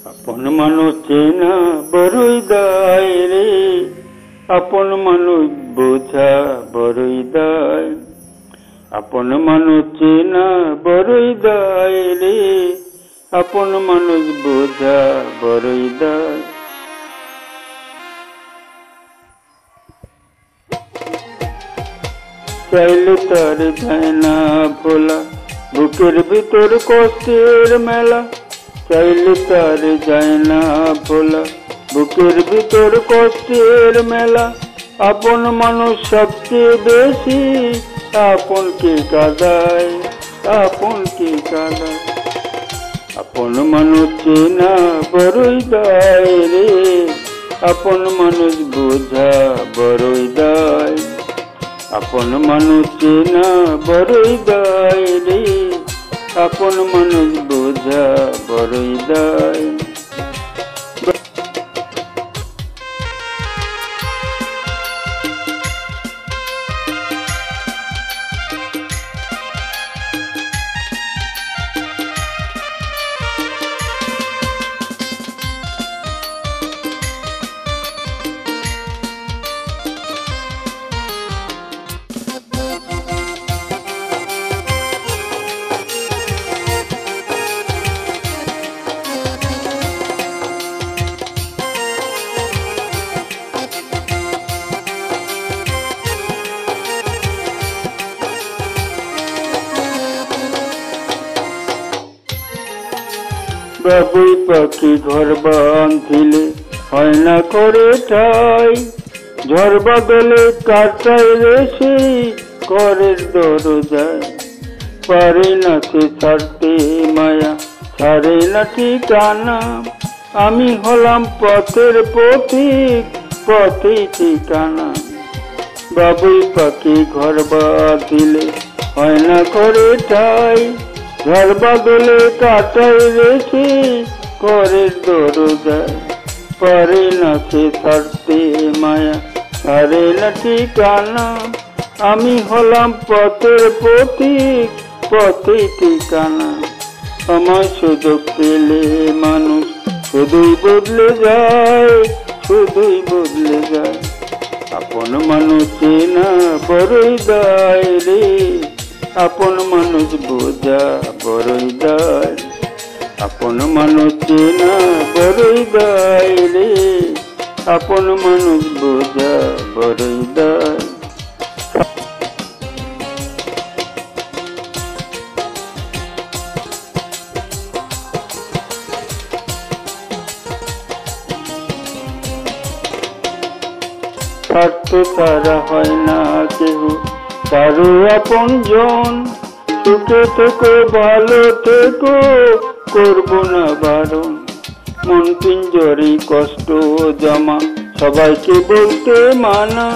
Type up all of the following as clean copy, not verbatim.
আপন মানুষ চেনা বড়ই দায় রে, আপন মানুষ বোঝা বড়ই দায়। আপন মানুষ চেনা বড়ই দায় রে, আপন মানুষ বোঝা বড়ই দায়। চাইলে তার যায় না ভোলা, বুকের ভিতর কষ্টের মেলা। চাইলে তার যায় না ভোলা, বুকের ভিতর কষ্টের মেলা। আপন মানুষ সবচেয়ে বেশি আপনকে কাঁদায়, আপনকে কাঁদায়। আপন মানুষ চেনা বড়ই দায় রে, আপন মানুষ বোঝা বড়ই দায়। আপন মানুষ চেনা বড়ই দায় রে, আপন মানুষ বোঝা বড়ই দায়। বাবুই পাখি ঘর বাঁধিলে হয় না করে ঠাই, ঝড় বাদলে কাটায় রেসে ঘরের দরজায়। পারে না সে ছাড়তে মায়া, ছাড়ে না ঠিকানা। আমি হলাম পথের পথিক, পথে ঠিকানা। বাবুই পাখি ঘর বাঁধিলে হয় না করে ঠাই, ঝড় বাদলে কাটায় রেসে ঘরের দরজায়। পারে না সে ছাড়তে মায়া, ছাড়ে না ঠিকানা। আমি হলাম পথের পথিক, পথে ঠিকানা। সময় সুযোগ পেলে মানুষ শুধুই বদলে যায়, শুধুই বদলে যায়। আপন মানুষ চেনা বড়ই দায় রে, আপন মানুষ বোঝা বড়ই দায়। আপন মানুষ চেনা বড়ই দায় রে, আপন মানুষ বোঝা বড়ই দায়। স্বার্থ ছাড়া হয় না কেহ কারো আপন জন। সুখে থেকো ভালো থেকো, করবো না বারণ। মন পিঞ্জরে কষ্ট জমা, সবাইকে বলতে মানা।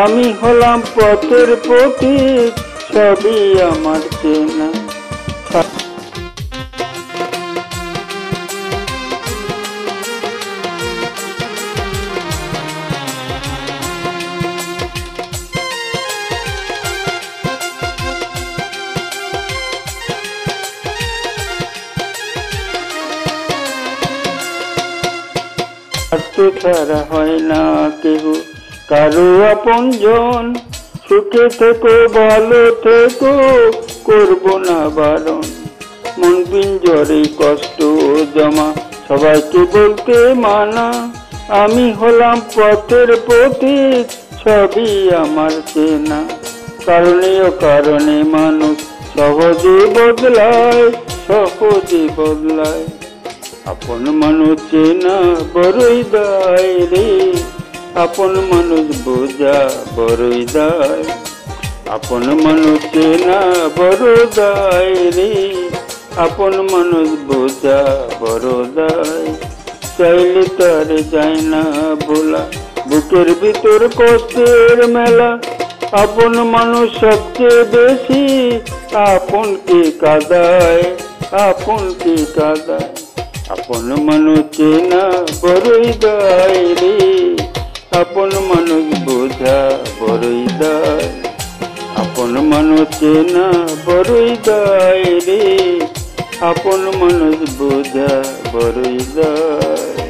আমি হলাম পথের পথিক, সবই আমার চেনা। স্বার্থ ছাড়া হয় না কেহ কারো আপন জন। সুখে থেকো ভালো থেকো, করবো না বারণ। মন পিঞ্জরে কষ্ট জমা, সবাইকে বলতে মানা। আমি হলাম পথের পথিক, সবই আমার চেনা। কারণে অকারণে মানুষ সহজে বদলায়, সহজে বদলায়। আপন মানুষ চেনা বড়ই দায় রে, আপন মানুষ বোঝা বড়ই দায়। আপন মানুষ চেনা বড় দায় রে, আপন মানুষ বোঝা বড় দায়। চাইলে তার যায় না ভোলা, বুকের ভিতর কষ্টের মেলা। আপন মানুষ সবচেয়ে বেশি আপনকে কাঁদায়, আপনকে কাঁদায়। আপন মানুষ চেনা বড়ই দায় রে, আপন মানুষ বোঝা বড়ই দায়। আপন মানুষ চেনা বড়ই দায় রে, আপন মানুষ বোঝা বড়ই দায়।